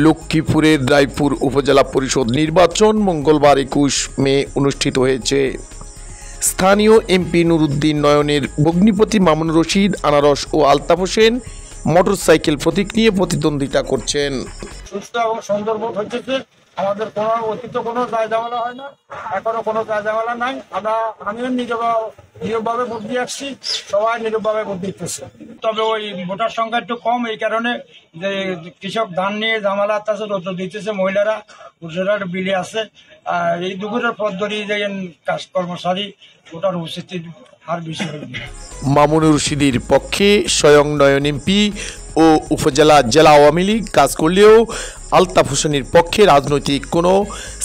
লক্ষ্মীপুরের রায়পুর উপজেলা পরিষদ নির্বাচন মঙ্গলবার 21 মে অনুষ্ঠিত হয়েছে। স্থানীয় এমপি নুরুদ্দিন নয়নের ভগ্নিপতি মামুনুর রশিদ, আনারস ও আলতাফ হোসেন মোটরসাইকেল প্রতীক নিয়ে প্রতিদ্বন্দ্বিতা করছেন। সুস্থ এবং সুন্দর ভোট হচ্ছে। আমাদের কোনো অতীত কোনো ঝামেলা হয় না, এখনো কোনো ঝামেলা নাই। আমিও নীরবভাবে ভোট দিয়ে আসছি, সবাই নীরবভাবে ভোট দিতেছে। তবে ওই ভোটার সংখ্যা একটু কম, এই কারণে যে কৃষক ধান নিয়ে ঝামেলা আছে, রোদ্র দিতেছে, মহিলারা পুরুষরা বিলে আছে। আর এই দুপুরের পর ধরেই যে কাজ কর্মচারী ভোটার উপস্থিতির হার বেশি হয়ে যায়। মামুনুর রশিদের পক্ষে স্বয়ং নয়ন এমপি ও উপজেলা জেলা আওয়ামী লীগ কাজ করলেও আলতাফ হোসেনের পক্ষে রাজনৈতিক কোনো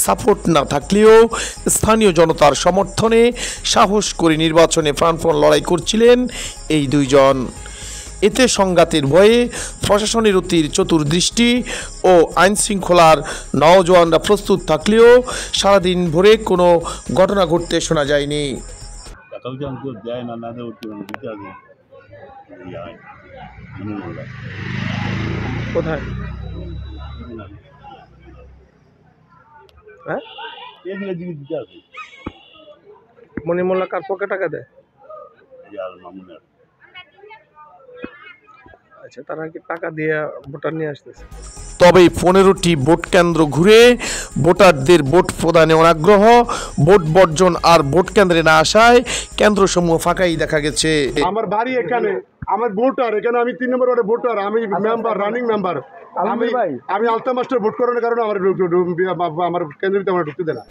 সাপোর্ট না থাকলেও স্থানীয় জনতার সমর্থনে সাহস করে নির্বাচনে প্রাণপণ লড়াই করছিলেন এই দুইজন। এতে সংঘাতের ভয়ে প্রশাসনের অতি চতুর্দৃষ্টি ও আইনশৃঙ্খলার নওজোয়ানরা প্রস্তুত থাকলেও সারাদিন ভরে কোনো ঘটনা ঘটতে শোনা যায়নি। কোথায়? হ্যাঁ, মণিমোল্লা কার পক্ষে টাকা দেয়? আচ্ছা, তারা কি টাকা দিয়ে ভোটার নিয়ে আসতেছে? তবে 15টি ভোট কেন্দ্র ঘুরে ভোটারদের ভোট প্রদানে অনাগ্রহ, ভোট বর্জন আর ভোট কেন্দ্রে না আসায় কেন্দ্রসমূহ ফাঁকাই দেখা গেছে। আমার বাড়ি এখানে, আমার ভোটার এখানে, আমি 3 নম্বর ওয়ার্ডে ভোটার, আমি মেম্বার, রানিং মেম্বার। আমি আলতাফ মাস্টার ভোট করানোর কারণে আমার কেন্দ্রতে আমার ঢুকতে দেয় না।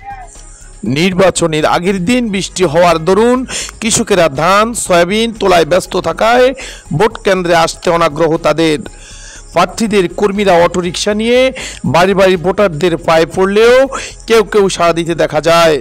নির্বাচনের আগের দিন বৃষ্টি হওয়ার দরুন কৃষকেরা ধান সয়াবিন তোলায় ব্যস্ত থাকায় ভোট কেন্দ্রে আসতে অনাগ্রহ তাদের। প্রার্থীদের কর্মীরা অটোরিকশা নিয়ে বাড়ি বাড়ি ভোটারদের পায়ে পড়লেও কেউ কেউ সাড়া দিতে দেখা যায়।